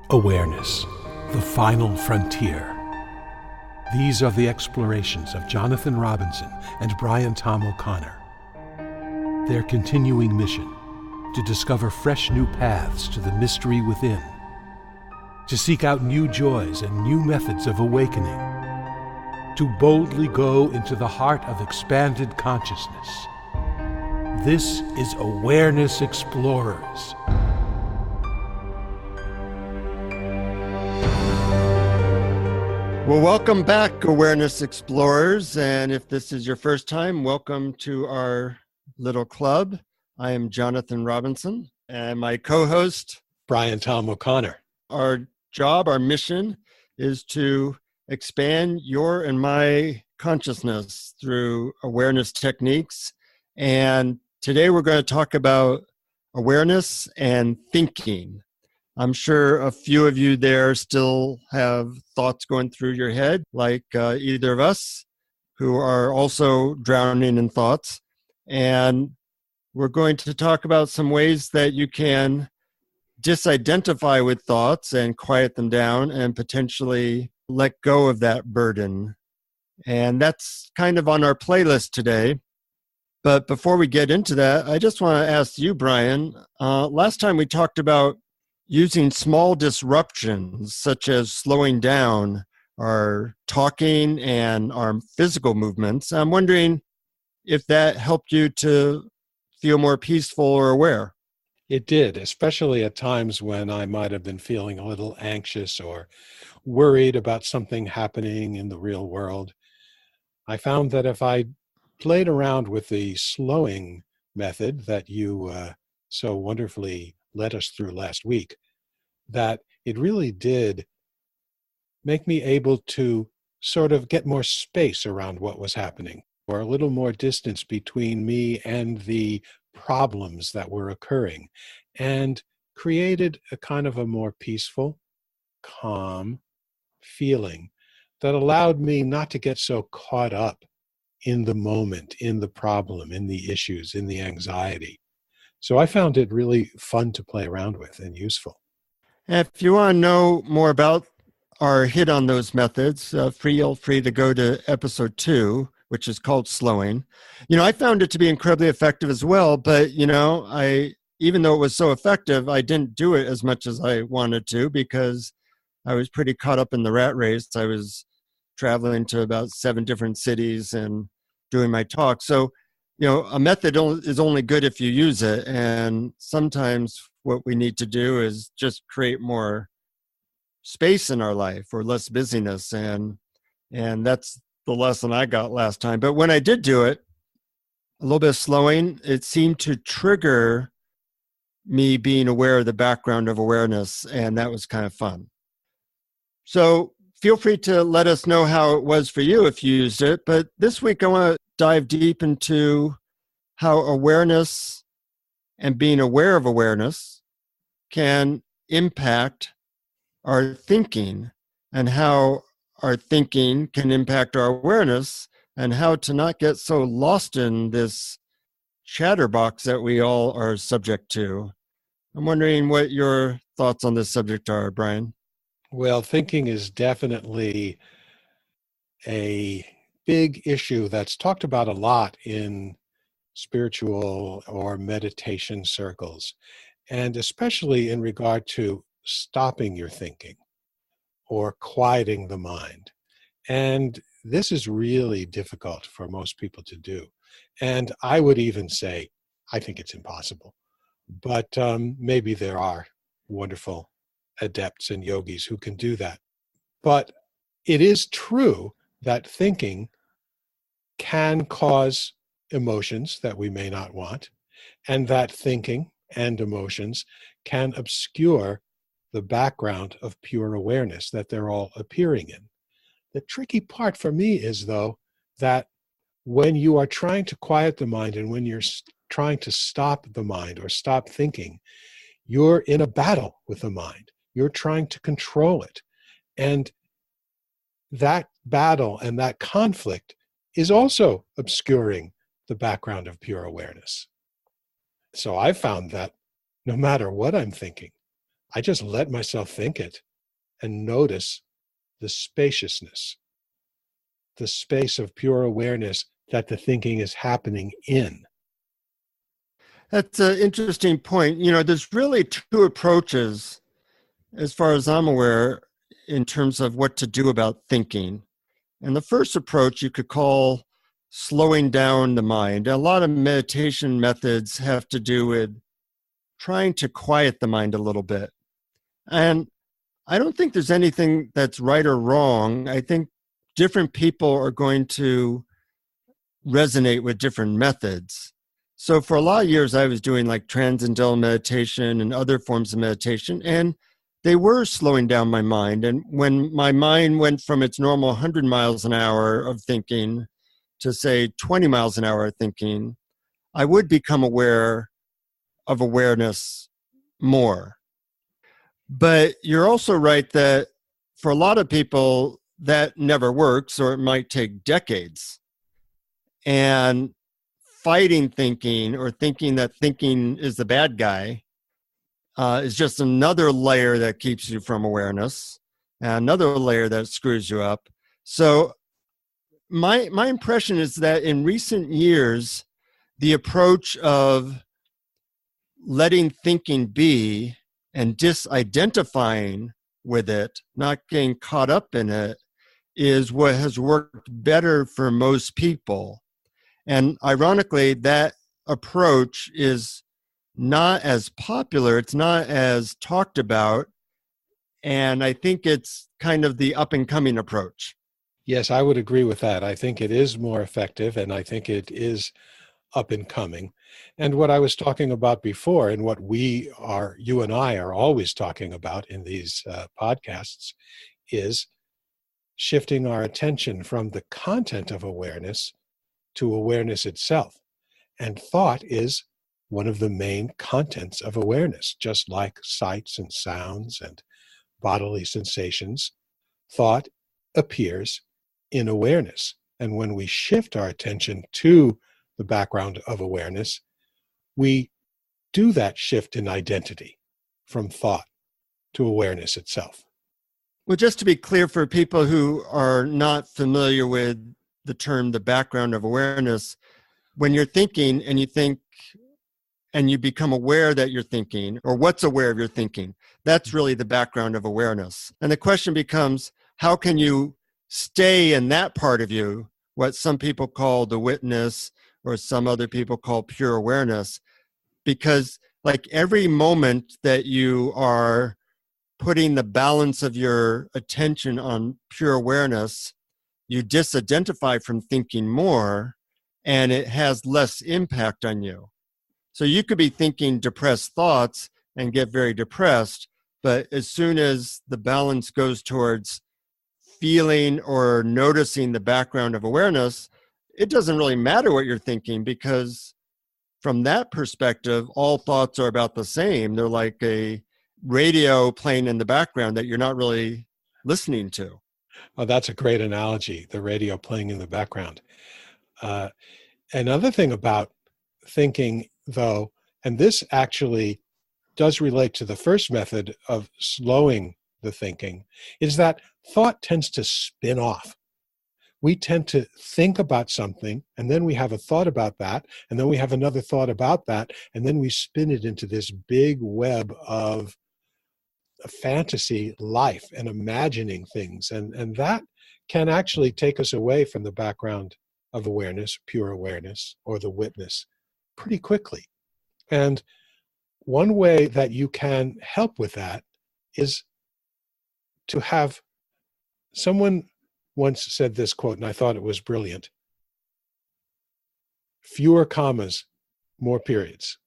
Awareness, the final frontier. These are the explorations of Jonathan Robinson and Brian Tom O'Connor. Their continuing mission, to discover fresh new paths to the mystery within, to seek out new joys and new methods of awakening, to boldly go into the heart of expanded consciousness. This is Awareness Explorers. Well, welcome back, Awareness Explorers. And if this is your first time, welcome to our little club. I am Jonathan Robinson and my co-host, Brian Tom O'Connor. Our job, our mission is to expand your and my consciousness through awareness techniques. And today we're going to talk about awareness and thinking. I'm sure a few of you there still have thoughts going through your head, like either of us, who are also drowning in thoughts. And we're going to talk about some ways that you can disidentify with thoughts and quiet them down and potentially let go of that burden. And that's kind of on our playlist today. But before we get into that, I just want to ask you, Brian, last time we talked about using small disruptions, such as slowing down our talking and our physical movements. I'm wondering if that helped you to feel more peaceful or aware. It did, especially at times when I might have been feeling a little anxious or worried about something happening in the real world. I found that if I played around with the slowing method that you so wonderfully led us through last week, that it really did make me able to sort of get more space around what was happening, or a little more distance between me and the problems that were occurring, and created a kind of a more peaceful, calm feeling that allowed me not to get so caught up in the moment, in the problem, in the issues, in the anxiety. So I found it really fun to play around with and useful. If you want to know more about our hit on those methods, feel free to go to episode 2, which is called Slowing. I found it to be incredibly effective as well, but, even though it was so effective, I didn't do it as much as I wanted to because I was pretty caught up in the rat race. I was traveling to about 7 different cities and doing my talk. So, a method is only good if you use it. And sometimes what we need to do is just create more space in our life or less busyness. And that's the lesson I got last time. But when I did do it, a little bit of slowing, it seemed to trigger me being aware of the background of awareness. And that was kind of fun. So feel free to let us know how it was for you if you used it. But this week, I want to dive deep into how awareness and being aware of awareness can impact our thinking, and how our thinking can impact our awareness, and how to not get so lost in this chatterbox that we all are subject to. I'm wondering what your thoughts on this subject are, Brian. Well, thinking is definitely a big issue that's talked about a lot in spiritual or meditation circles, and especially in regard to stopping your thinking or quieting the mind. And this is really difficult for most people to do. And I would even say, I think it's impossible. But maybe there are wonderful adepts and yogis who can do that. But it is true that thinking can cause emotions that we may not want, and that thinking and emotions can obscure the background of pure awareness that they're all appearing in. The tricky part for me is, though, that when you are trying to quiet the mind and when you're trying to stop the mind or stop thinking, you're in a battle with the mind. You're trying to control it. And that battle and that conflict is also obscuring the background of pure awareness. So I found that no matter what I'm thinking. I just let myself think it and notice the spaciousness, the space of pure awareness that the thinking is happening in. That's an interesting point. There's really two approaches, as far as I'm aware, in terms of what to do about thinking. And the first approach you could call slowing down the mind. A lot of meditation methods have to do with trying to quiet the mind a little bit. And I don't think there's anything that's right or wrong. I think different people are going to resonate with different methods. So for a lot of years, I was doing like transcendental meditation and other forms of meditation, and they were slowing down my mind. And when my mind went from its normal 100 miles an hour of thinking to, say, 20 miles an hour of thinking, I would become aware of awareness more. But you're also right that for a lot of people, that never works, or it might take decades. And fighting thinking, or thinking that thinking is the bad guy, is just another layer that keeps you from awareness, and another layer that screws you up. So my impression is that in recent years, the approach of letting thinking be and disidentifying with it, not getting caught up in it, is what has worked better for most people. And ironically, that approach is not as popular. It's not as talked about. And I think it's kind of the up and coming approach. Yes, I would agree with that. I think it is more effective, and I think it is up and coming. And what I was talking about before, and what you and I are always talking about in these podcasts, is shifting our attention from the content of awareness to awareness itself. And thought is one of the main contents of awareness, just like sights and sounds and bodily sensations. Thought appears in awareness. And when we shift our attention to the background of awareness, we do that shift in identity from thought to awareness itself. Well, just to be clear for people who are not familiar with the term, the background of awareness, when you're thinking and you think and you become aware that you're thinking, or what's aware of your thinking, that's really the background of awareness. And the question becomes, how can you stay in that part of you, what some people call the witness, or some other people call pure awareness? Because like every moment that you are putting the balance of your attention on pure awareness, you disidentify from thinking more, and it has less impact on you. So you could be thinking depressed thoughts and get very depressed, but as soon as the balance goes towards feeling or noticing the background of awareness, it doesn't really matter what you're thinking, because from that perspective, all thoughts are about the same. They're like a radio playing in the background that you're not really listening to. Oh, that's a great analogy, the radio playing in the background. Another thing about thinking, though, and this actually does relate to the first method of slowing the thinking, is that thought tends to spin off. We tend to think about something, and then we have a thought about that, and then we have another thought about that, and then we spin it into this big web of a fantasy life and imagining things. And that can actually take us away from the background of awareness, pure awareness, or the witness pretty quickly. And one way that you can help with that is to have someone once said this quote, and I thought it was brilliant: fewer commas, more periods.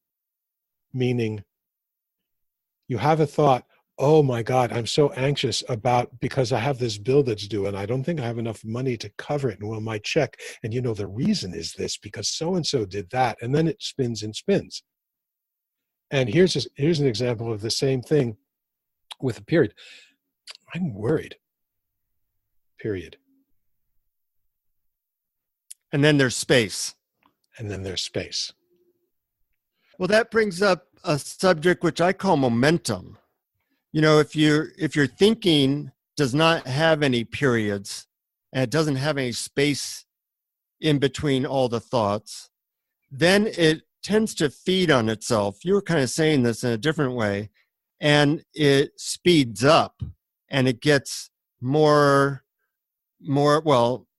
Meaning, you have a thought, oh my God, I'm so anxious because I have this bill that's due and I don't think I have enough money to cover it. And well, my check, and the reason is this because so-and-so did that. And then it spins and spins. And here's an example of the same thing with a period. I'm worried. Period. And then there's space. And then there's space. Well, that brings up a subject which I call momentum. If your thinking does not have any periods and it doesn't have any space in between all the thoughts, then it tends to feed on itself. You were kind of saying this in a different way, and it speeds up and it gets more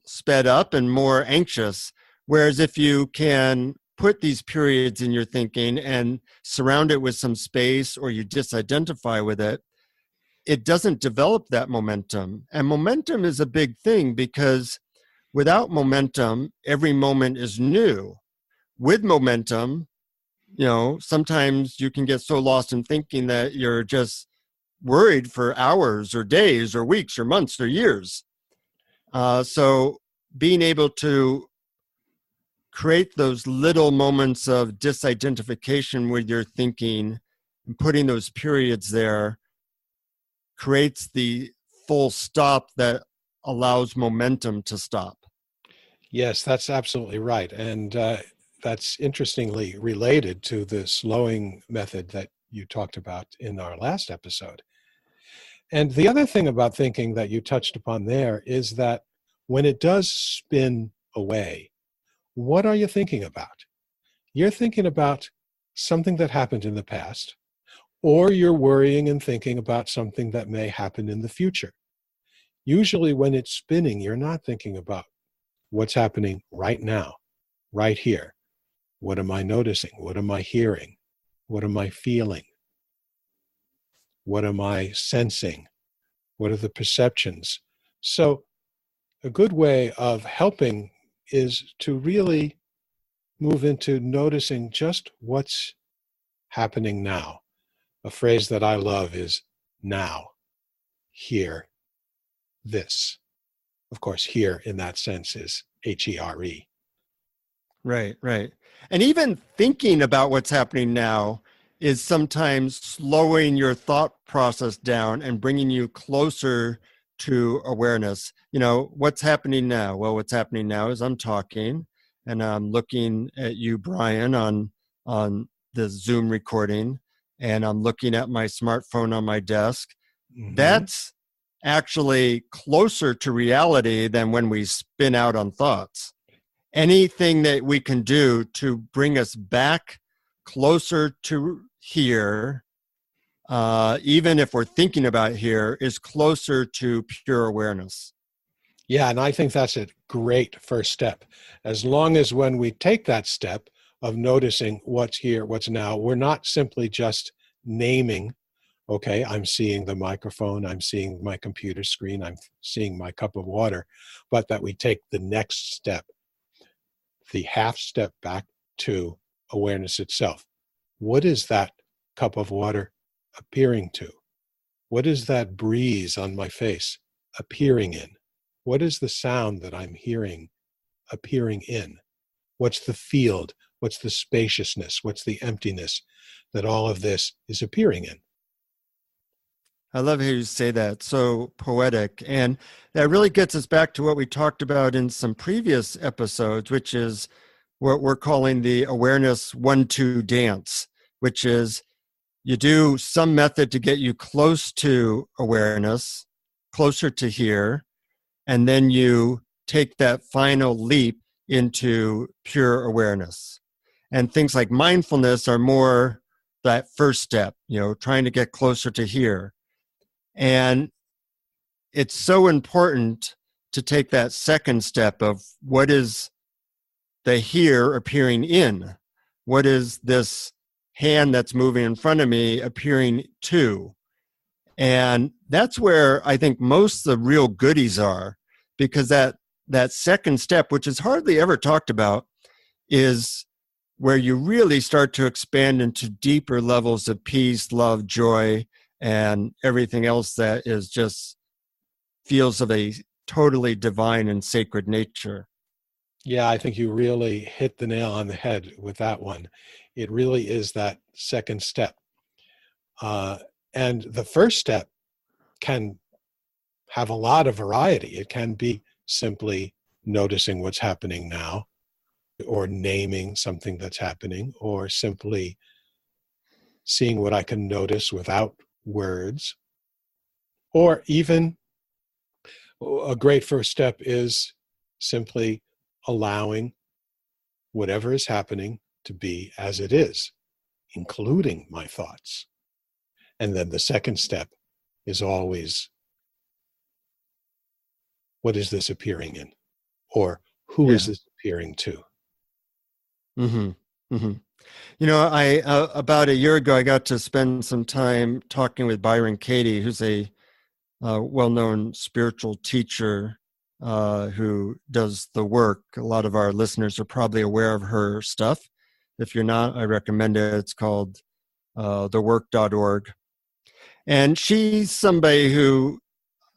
sped up and more anxious. Whereas if you can put these periods in your thinking and surround it with some space, or you disidentify with it, it doesn't develop that momentum. And momentum is a big thing, because without momentum, every moment is new. With momentum, sometimes you can get so lost in thinking that you're just worried for hours or days or weeks or months or years. So being able to create those little moments of disidentification with your thinking and putting those periods there creates the full stop that allows momentum to stop. Yes, that's absolutely right. And that's interestingly related to the slowing method that you talked about in our last episode. And the other thing about thinking that you touched upon there is that when it does spin away, what are you thinking about? You're thinking about something that happened in the past, or you're worrying and thinking about something that may happen in the future. Usually when it's spinning, you're not thinking about what's happening right now, right here. What am I noticing? What am I hearing? What am I feeling? What am I sensing? What are the perceptions? So a good way of helping is to really move into noticing just what's happening now. A phrase that I love is now, here, this. Of course, here in that sense is HERE. Right, right. And even thinking about what's happening now is sometimes slowing your thought process down and bringing you closer to awareness. What's happening now? Well, what's happening now is I'm talking and I'm looking at you, Brian, on the Zoom recording, and I'm looking at my smartphone on my desk. Mm-hmm. That's actually closer to reality than when we spin out on thoughts. Anything that we can do to bring us back closer to here, even if we're thinking about here, is closer to pure awareness. Yeah, and I think that's a great first step. As long as when we take that step of noticing what's here, what's now, we're not simply just naming, okay, I'm seeing the microphone, I'm seeing my computer screen, I'm seeing my cup of water, but that we take the next step, the half step back to awareness itself. What is that cup of water appearing to? What is that breeze on my face appearing in? What is the sound that I'm hearing appearing in? What's the field? What's the spaciousness? What's the emptiness that all of this is appearing in? I love how you say that. So poetic. And that really gets us back to what we talked about in some previous episodes, which is what we're calling the awareness 1-2 dance, which is you do some method to get you close to awareness, closer to here, and then you take that final leap into pure awareness. And things like mindfulness are more that first step, trying to get closer to here. And it's so important to take that second step of what is the here appearing in? What is this hand that's moving in front of me appearing to? And that's where I think most of the real goodies are, because that second step, which is hardly ever talked about, is where you really start to expand into deeper levels of peace, love, joy, and everything else that is just feels of a totally divine and sacred nature. Yeah, I think you really hit the nail on the head with that one. It really is that second step. And the first step can have a lot of variety. It can be simply noticing what's happening now, or naming something that's happening, or simply seeing what I can notice without words. Or even a great first step is simply allowing whatever is happening to be as it is, including my thoughts. And then the second step is always, what is this appearing in? Or who is this appearing to? Mm-hmm. Mm-hmm. You know, I about a year ago, I got to spend some time talking with Byron Katie, who's a well-known spiritual teacher who does the work. A lot of our listeners are probably aware of her stuff. If you're not, I recommend it. It's called thework.org. And she's somebody who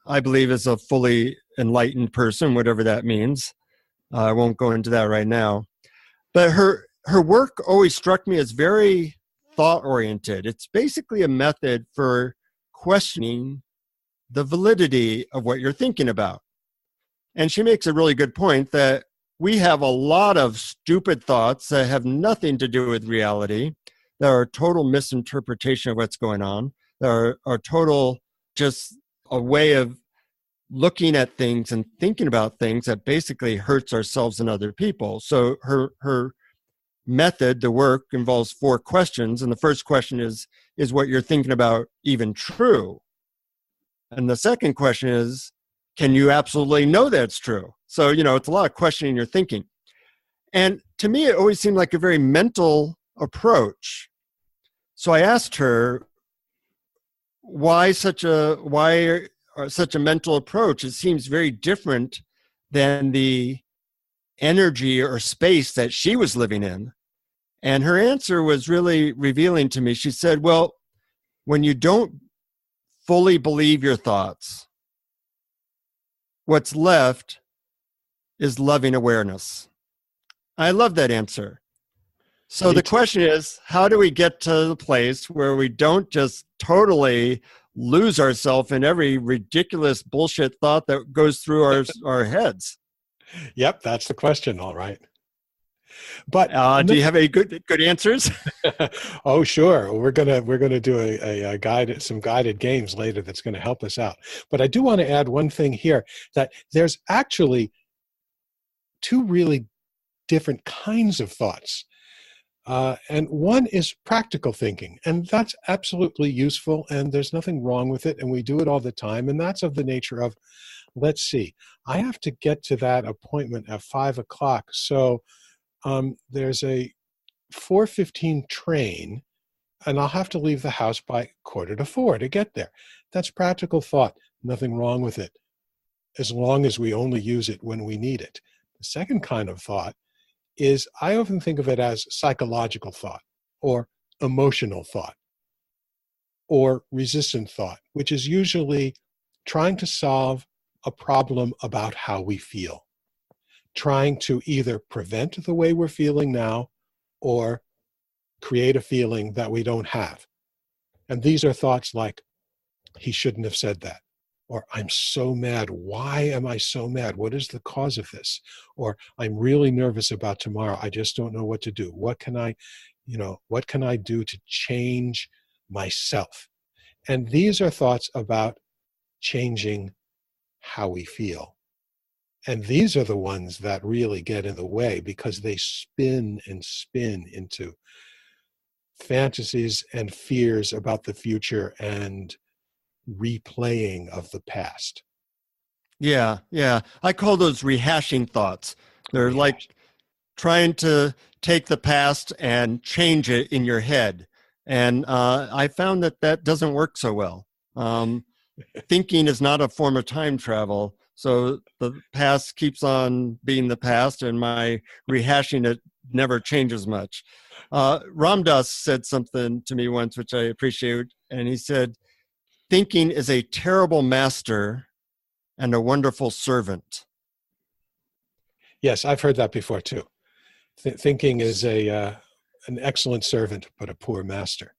I believe is a fully enlightened person, whatever that means. I won't go into that right now. But her work always struck me as very thought-oriented. It's basically a method for questioning the validity of what you're thinking about. And she makes a really good point that we have a lot of stupid thoughts that have nothing to do with reality, that are a total misinterpretation of what's going on, that are total just a way of looking at things and thinking about things that basically hurts ourselves and other people. So her method, the work, involves 4 questions. And the first question is what you're thinking about even true? And the second question is, can you absolutely know that's true? So, you know, it's a lot of questioning your thinking. And to me, it always seemed like a very mental approach. So I asked her, why such a mental approach? It seems very different than the energy or space that she was living in. And her answer was really revealing to me. She said, well, when you don't fully believe your thoughts, what's left is loving awareness. I love that answer. So the question is, how do we get to the place where we don't just totally lose ourselves in every ridiculous bullshit thought that goes through our heads? Yep, that's the question, all right. But do you have any good answers? Oh, sure. We're gonna do a guide, some guided games later that's going to help us out. But I do want to add one thing here, that there's actually 2 really different kinds of thoughts. And one is practical thinking, and that's absolutely useful, and there's nothing wrong with it, and we do it all the time, and that's of the nature of, let's see, I have to get to that appointment at 5 o'clock, so there's a 4:15 train, and I'll have to leave the house by 3:45 to get there. That's practical thought, nothing wrong with it, as long as we only use it when we need it. The second kind of thought is, I often think of it as psychological thought, or emotional thought, or resistant thought, which is usually trying to solve a problem about how we feel, trying to either prevent the way we're feeling now or create a feeling that we don't have. And these are thoughts like, he shouldn't have said that. Or, I'm so mad. Why am I so mad? What is the cause of this? Or, I'm really nervous about tomorrow. I just don't know what to do. What can I do to change myself? And these are thoughts about changing how we feel. And these are the ones that really get in the way, because they spin and spin into fantasies and fears about the future and replaying of the past. Yeah. I call those rehashing thoughts. They're like trying to take the past and change it in your head. And I found that doesn't work so well. Thinking is not a form of time travel. So the past keeps on being the past, and my rehashing it never changes much. Ram Dass said something to me once, which I appreciate. And he said, thinking is a terrible master and a wonderful servant. Yes, I've heard that before too. Thinking is an excellent servant, but a poor master.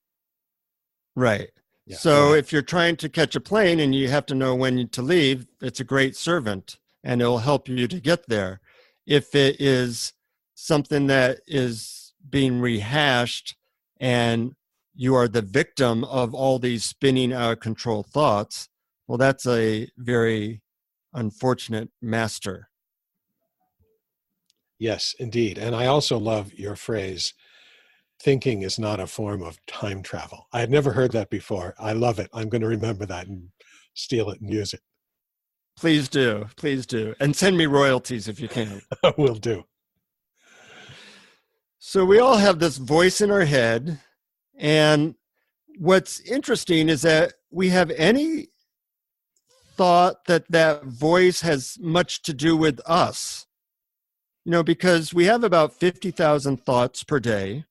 Right. Yeah, so if you're trying to catch a plane and you have to know when to leave, it's a great servant and it'll help you to get there. If it is something that is being rehashed and you are the victim of all these spinning out of control thoughts, well, that's a very unfortunate master. Yes, indeed. And I also love your phrase, thinking is not a form of time travel. I had never heard that before. I love it. I'm going to remember that and steal it and use it. Please do. Please do. And send me royalties if you can. Will do. So we all have this voice in our head. And what's interesting is that we have any thought that that voice has much to do with us. You know, because we have about 50,000 thoughts per day.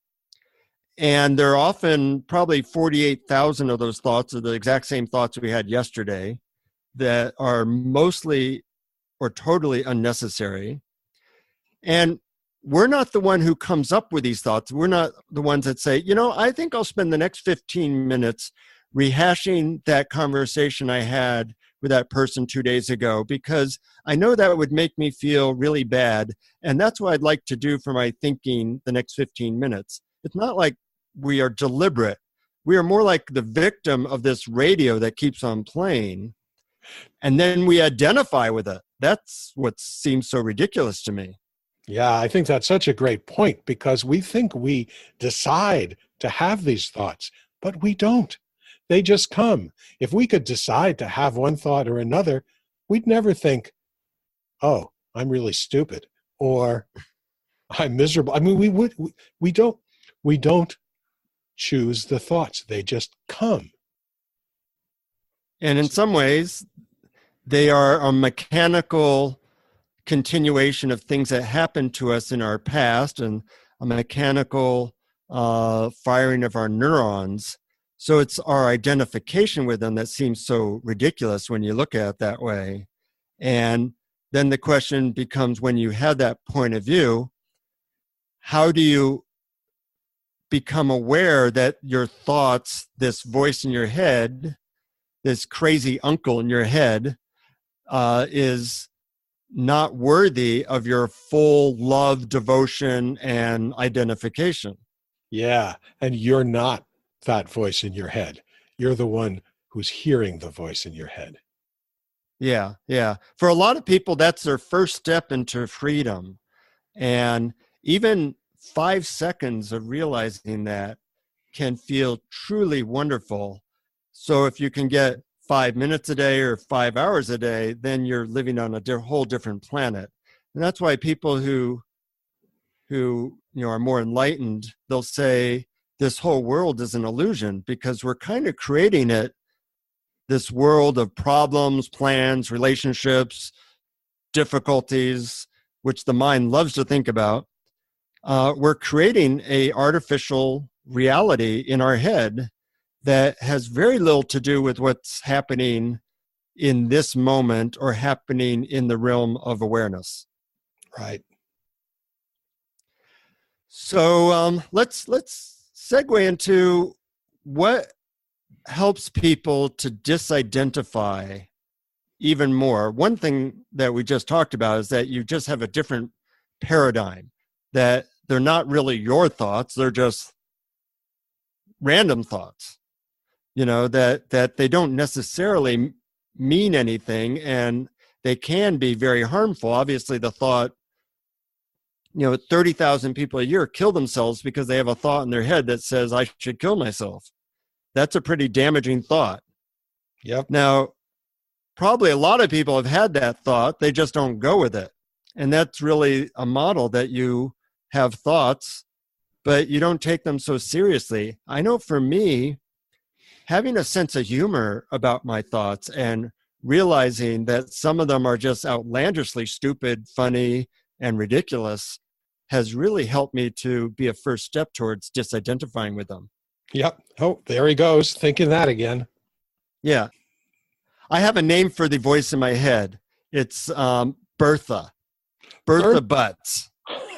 And there are often probably 48,000 of those thoughts are the exact same thoughts we had yesterday that are mostly or totally unnecessary. And we're not the one who comes up with these thoughts. We're not the ones that say, you know, I think I'll spend the next 15 minutes rehashing that conversation I had with that person 2 days ago, because I know that would make me feel really bad. And that's what I'd like to do for my thinking the next 15 minutes. It's not like we are deliberate. We are more like the victim of this radio that keeps on playing. And then we identify with it. That's what seems so ridiculous to me. Yeah, I think that's such a great point, because we think we decide to have these thoughts, but we don't. They just come. If we could decide to have one thought or another, we'd never think, oh, I'm really stupid, or I'm miserable. I mean, we don't choose the thoughts. They just come. And in some ways, they are a mechanical continuation of things that happened to us in our past, and a mechanical firing of our neurons. So it's our identification with them that seems so ridiculous when you look at it that way. And then the question becomes, when you have that point of view, how do you become aware that your thoughts, this voice in your head, this crazy uncle in your head, is not worthy of your full love, devotion, and identification? Yeah, and you're not that voice in your head. You're the one who's hearing the voice in your head. Yeah, yeah. For a lot of people, that's their first step into freedom. And even 5 seconds of realizing that can feel truly wonderful. So if you can get 5 minutes a day or 5 hours a day, then you're living on a whole different planet. And that's why people who are more enlightened, they'll say this whole world is an illusion, because we're kind of creating it, this world of problems, plans, relationships, difficulties, which the mind loves to think about. We're creating a artificial reality in our head that has very little to do with what's happening in this moment or happening in the realm of awareness. Right. So let's segue into what helps people to disidentify even more. One thing that we just talked about is that you just have a different paradigm, that they're not really your thoughts, they're just random thoughts, that they don't necessarily mean anything, and they can be very harmful. Obviously, the thought, 30,000 people a year kill themselves because they have a thought in their head that says, I should kill myself. That's a pretty damaging thought. Yep. Now, probably a lot of people have had that thought. They just don't go with it. And that's really a model, that you have thoughts, but you don't take them so seriously. I know for me, having a sense of humor about my thoughts and realizing that some of them are just outlandishly stupid, funny, and ridiculous has really helped me to be a first step towards disidentifying with them. Yep. Oh, there he goes, thinking that again. Yeah. I have a name for the voice in my head. It's Bertha. Bertha Butts.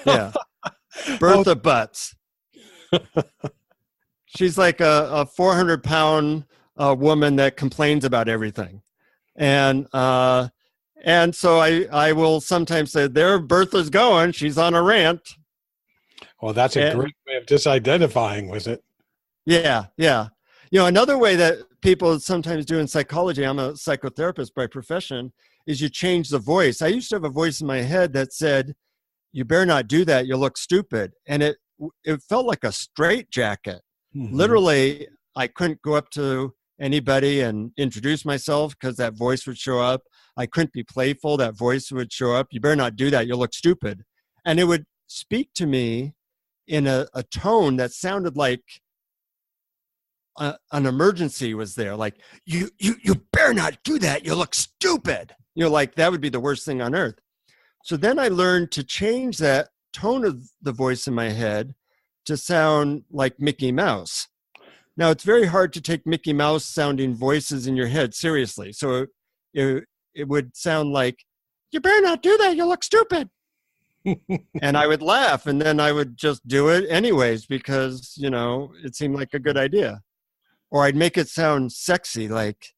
Yeah. Bertha Butts. She's like a 400-pound woman that complains about everything. And so I will sometimes say, there Bertha's going. She's on a rant. Well, that's a great way of disidentifying with it. Yeah, yeah. Another way that people sometimes do in psychology, I'm a psychotherapist by profession, is you change the voice. I used to have a voice in my head that said, "You better not do that, you'll look stupid." And it felt like a straitjacket. Hmm. Literally, I couldn't go up to anybody and introduce myself because that voice would show up. I couldn't be playful, that voice would show up. "You better not do that, you'll look stupid." And it would speak to me in a tone that sounded like an emergency was there, like, you better not do that, you look stupid. Like that would be the worst thing on earth. So then I learned to change that tone of the voice in my head to sound like Mickey Mouse. Now it's very hard to take Mickey Mouse sounding voices in your head seriously, so it would sound like, "You better not do that, you look stupid." And I would laugh, and then I would just do it anyways because it seemed like a good idea. Or I'd make it sound sexy, like,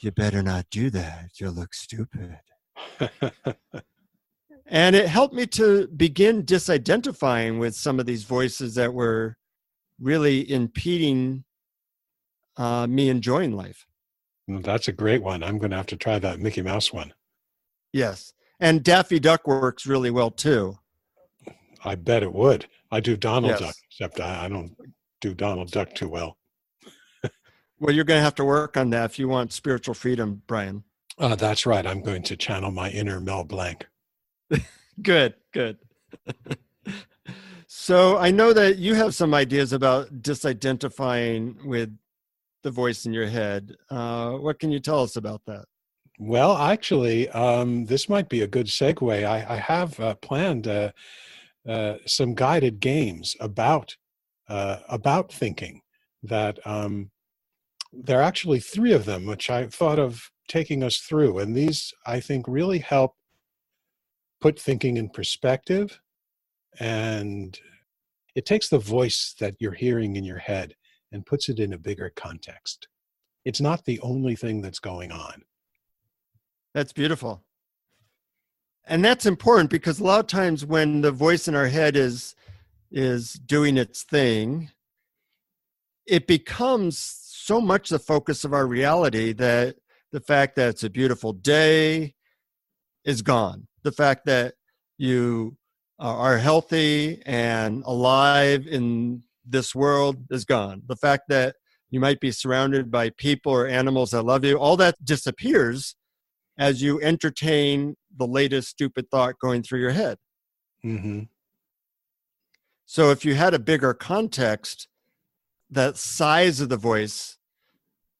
"You better not do that, you'll look stupid." And it helped me to begin disidentifying with some of these voices that were really impeding me enjoying life. That's a great one. I'm going to have to try that Mickey Mouse one. Yes. And Daffy Duck works really well too. I bet it would. I do Donald Duck, Yes. except I don't do Donald Duck too well. Well, you're going to have to work on that if you want spiritual freedom, Brian. That's right. I'm going to channel my inner Mel Blanc. Good, good. So I know that you have some ideas about disidentifying with the voice in your head. What can you tell us about that? Well, actually, this might be a good segue. I have planned some guided games about thinking. That there are actually 3 of them, which I thought of taking us through, and these I think really help put thinking in perspective, and it takes the voice that you're hearing in your head and puts it in a bigger context. It's not the only thing that's going on. That's beautiful. And that's important because a lot of times when the voice in our head is doing its thing, it becomes so much the focus of our reality that the fact that it's a beautiful day is gone. The fact that you are healthy and alive in this world is gone. The fact that you might be surrounded by people or animals that love you, all that disappears as you entertain the latest stupid thought going through your head. Mm-hmm. So if you had a bigger context, that size of the voice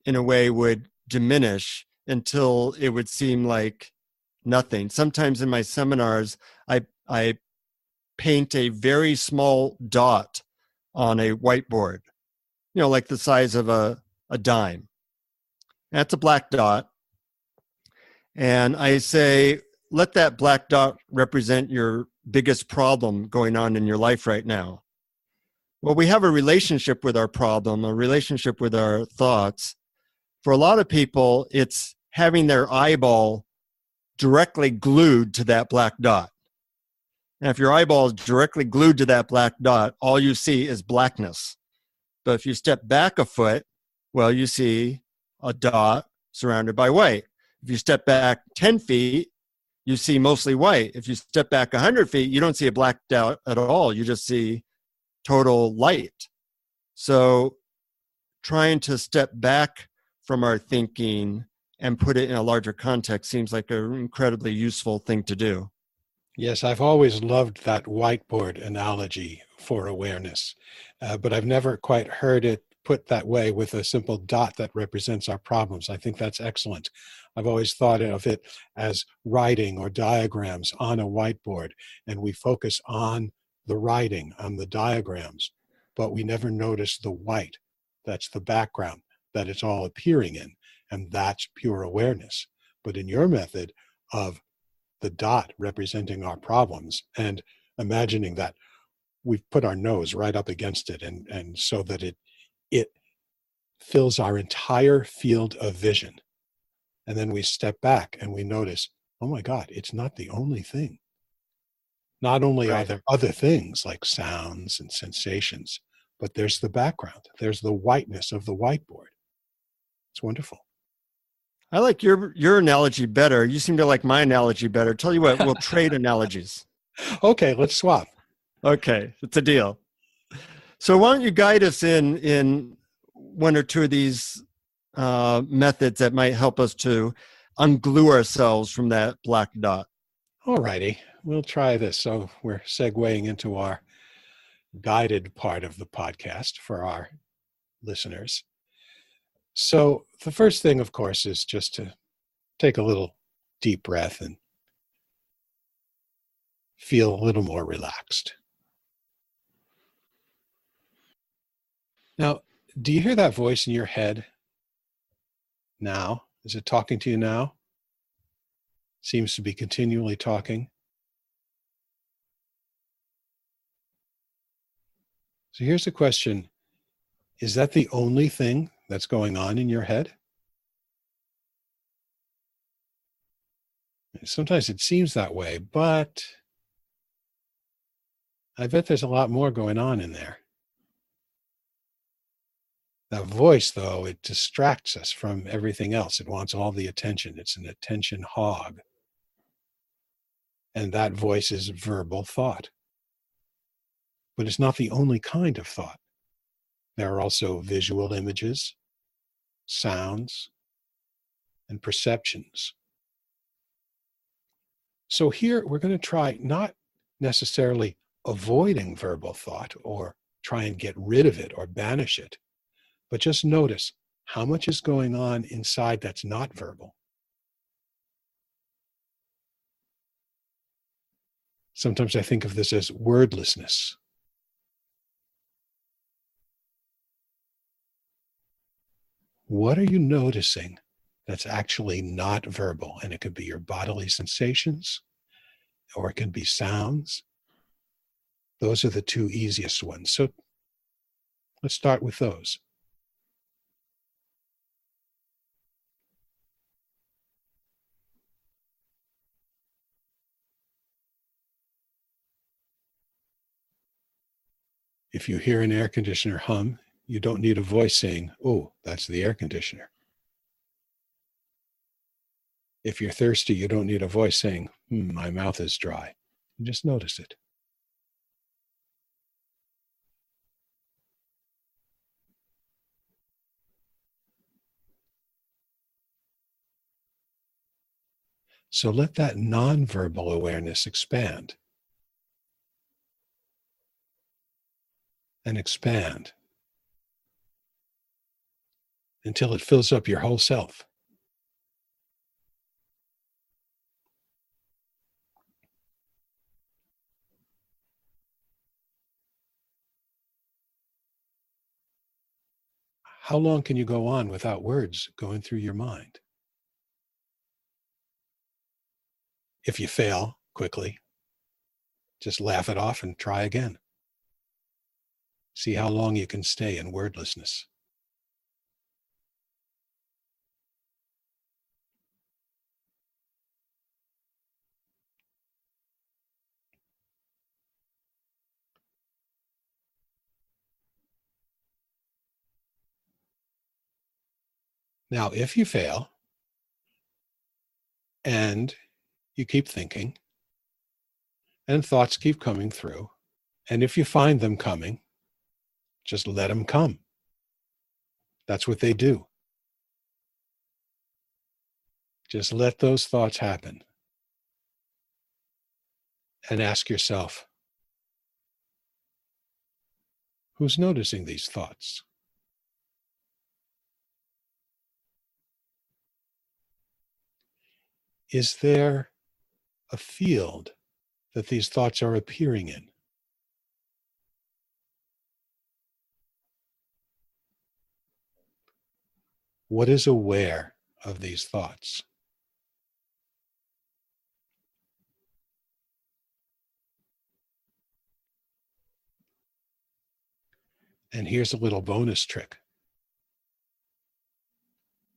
in a way would diminish until it would seem like nothing. Sometimes in my seminars, I paint a very small dot on a whiteboard, like the size of a dime. That's a black dot. And I say, let that black dot represent your biggest problem going on in your life right now. Well, we have a relationship with our problem, a relationship with our thoughts. For a lot of people, it's having their eyeball directly glued to that black dot. And if your eyeball is directly glued to that black dot, all you see is blackness. But if you step back a foot, well, you see a dot surrounded by white. If you step back 10 feet, you see mostly white. If you step back 100 feet, you don't see a black dot at all. You just see total light. So trying to step back from our thinking and put it in a larger context seems like an incredibly useful thing to do. Yes, I've always loved that whiteboard analogy for awareness, but I've never quite heard it put that way with a simple dot that represents our problems. I think that's excellent. I've always thought of it as writing or diagrams on a whiteboard, and we focus on the writing, on the diagrams, but we never notice the white. That's the background that it's all appearing in, and that's pure awareness. But in your method of the dot representing our problems and imagining that we've put our nose right up against it, and so that it fills our entire field of vision. And then we step back and we notice, oh my God, it's not the only thing. Not only are Right. there other things like sounds and sensations, but there's the background. There's the whiteness of the whiteboard. It's wonderful. I like your analogy better. You seem to like my analogy better. Tell you what, we'll trade analogies. Okay, let's swap. Okay, it's a deal. So why don't you guide us in one or two of these methods that might help us to unglue ourselves from that black dot. All righty, we'll try this. So we're segueing into our guided part of the podcast for our listeners. So the first thing, of course, is just to take a little deep breath and feel a little more relaxed. Now, do you hear that voice in your head now? Is it talking to you now? Seems to be continually talking. So here's the question. Is that the only thing that's going on in your head? Sometimes it seems that way, but I bet there's a lot more going on in there. That voice, though, it distracts us from everything else. It wants all the attention. It's an attention hog. And that voice is verbal thought. But it's not the only kind of thought. There are also visual images, sounds, and perceptions. So here we're going to try not necessarily avoiding verbal thought or try and get rid of it or banish it, but just notice how much is going on inside that's not verbal. Sometimes I think of this as wordlessness. What are you noticing that's actually not verbal? And it could be your bodily sensations, or it can be sounds. Those are the two easiest ones. So let's start with those. If you hear an air conditioner hum, you don't need a voice saying, "Oh, that's the air conditioner." If you're thirsty, you don't need a voice saying, "My mouth is dry." You just notice it. So let that nonverbal awareness expand and expand until it fills up your whole self. How long can you go on without words going through your mind? If you fail quickly, just laugh it off and try again. See how long you can stay in wordlessness. Now, if you fail and you keep thinking and thoughts keep coming through, and if you find them coming, just let them come. That's what they do. Just let those thoughts happen. And ask yourself, who's noticing these thoughts? Is there a field that these thoughts are appearing in? What is aware of these thoughts? And here's a little bonus trick.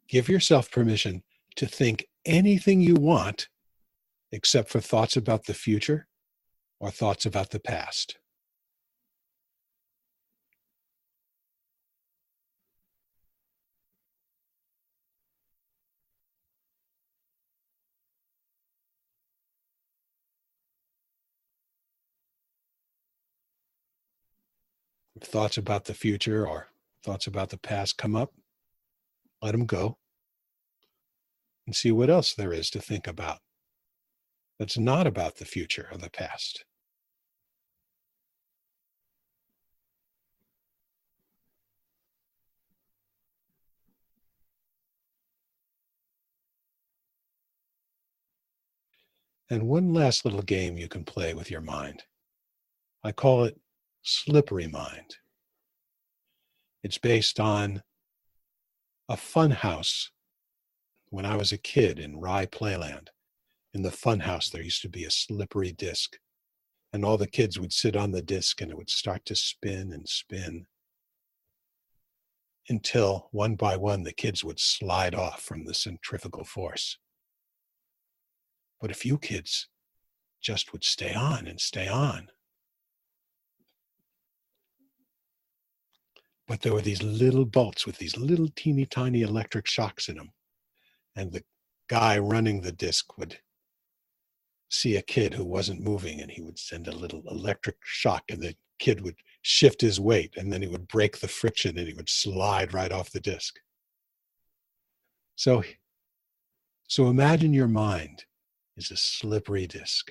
Give yourself permission to think anything you want except for thoughts about the future or thoughts about the past. If thoughts about the future or thoughts about the past come up, let them go and see what else there is to think about that's not about the future or the past. And one last little game you can play with your mind. I call it slippery mind. It's based on a fun house. When I was a kid in Rye Playland, in the fun house, there used to be a slippery disc, and all the kids would sit on the disc and it would start to spin and spin until one by one the kids would slide off from the centrifugal force. But a few kids just would stay on and stay on. But there were these little bolts with these little teeny tiny electric shocks in them. And the guy running the disc would see a kid who wasn't moving and he would send a little electric shock and the kid would shift his weight and then he would break the friction and he would slide right off the disc. So imagine your mind is a slippery disc.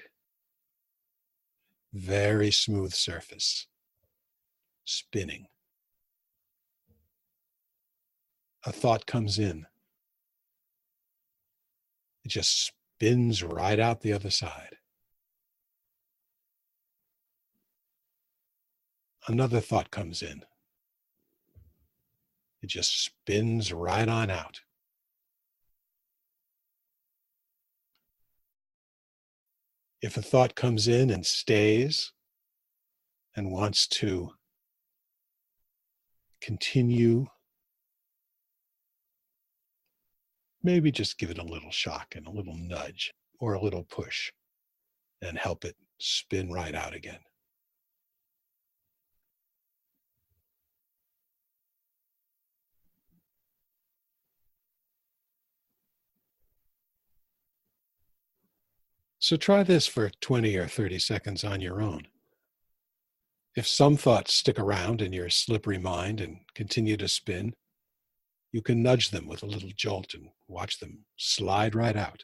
Very smooth surface, spinning. A thought comes in. It just spins right out the other side. Another thought comes in. It just spins right on out. If a thought comes in and stays and wants to continue, maybe just give it a little shock and a little nudge or a little push and help it spin right out again. So try this for 20 or 30 seconds on your own. If some thoughts stick around in your slippery mind and continue to spin, you can nudge them with a little jolt and watch them slide right out.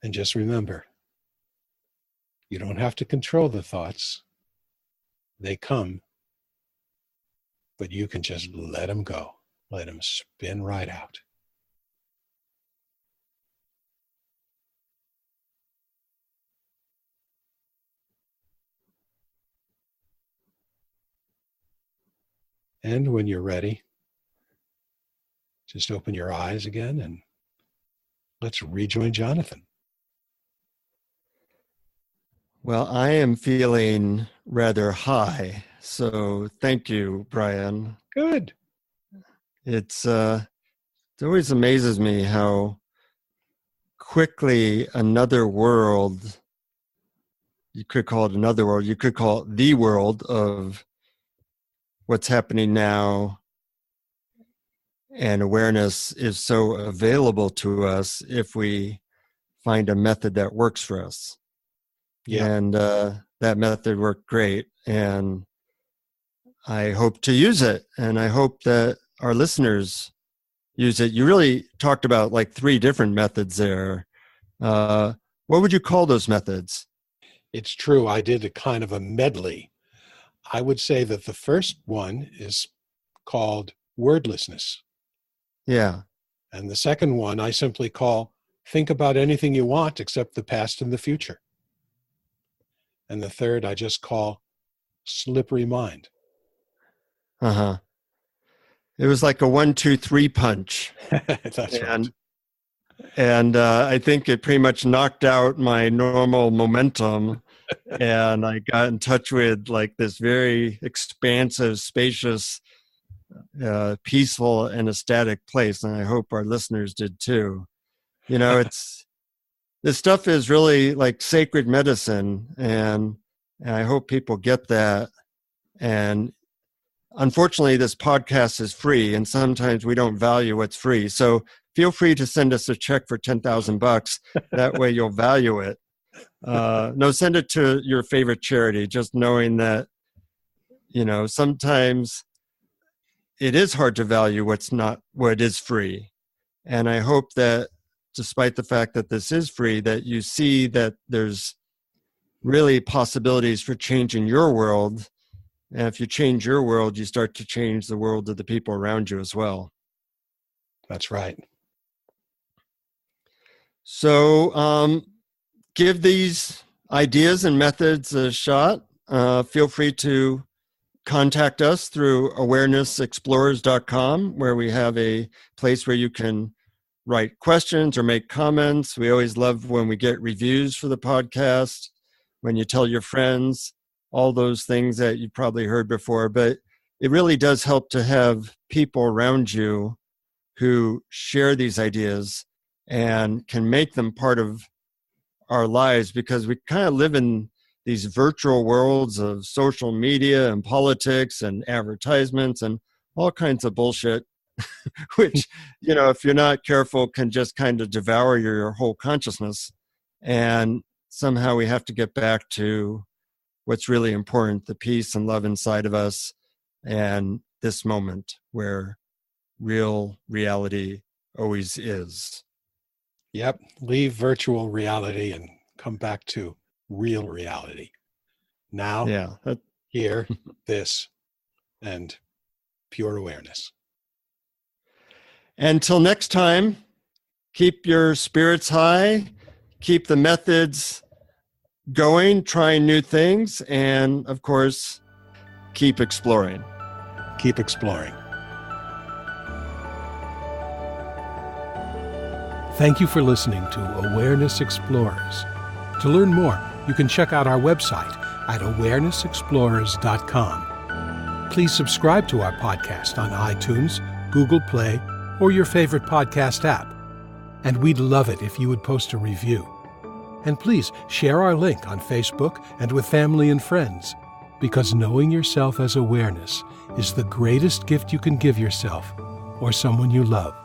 And just remember, you don't have to control the thoughts. They come, but you can just let them go. Let them spin right out. And when you're ready, just open your eyes again and let's rejoin Jonathan. Well, I am feeling rather high, so thank you, Brian. Good. It always amazes me how quickly another world, you could call it another world, you could call it the world of what's happening now, and awareness is so available to us if we find a method that works for us. Yeah. And that method worked great. And I hope to use it. And I hope that our listeners use it. You really talked about like 3 different methods there. What would you call those methods? It's true. I did a kind of a medley. I would say that the first one is called wordlessness. Yeah. And the second one I simply call think about anything you want except the past and the future. And the third I just call slippery mind. Uh-huh. It was like a 1, 2, 3 punch. That's right. And I think it pretty much knocked out my normal momentum. And I got in touch with like this very expansive, spacious, peaceful and ecstatic place. And I hope our listeners did too. You know, this stuff is really like sacred medicine. And And I hope people get that. And unfortunately, this podcast is free, and sometimes we don't value what's free. So feel free to send us a check for $10,000. That way you'll value it. No, send it to your favorite charity, just knowing that, sometimes it is hard to value what is free. And I hope that despite the fact that this is free, that you see that there's really possibilities for changing your world. And if you change your world, you start to change the world of the people around you as well. That's right. So give these ideas and methods a shot. Feel free to contact us through awarenessexplorers.com, where we have a place where you can write questions or make comments. We always love when we get reviews for the podcast, when you tell your friends, all those things that you probably heard before. But it really does help to have people around you who share these ideas and can make them part of our lives, because we kind of live in these virtual worlds of social media and politics and advertisements and all kinds of bullshit, which, if you're not careful, can just kind of devour your whole consciousness. And somehow we have to get back to what's really important, the peace and love inside of us, and this moment where real reality always is. Yep. Leave virtual reality and come back to real reality. Now, here, this, and pure awareness. Until next time, keep your spirits high, keep the methods going, trying new things, and of course, keep exploring. Keep exploring. Thank you for listening to Awareness Explorers. To learn more, you can check out our website at awarenessexplorers.com. Please subscribe to our podcast on iTunes, Google Play, or your favorite podcast app. And we'd love it if you would post a review. And please share our link on Facebook and with family and friends, because knowing yourself as awareness is the greatest gift you can give yourself or someone you love.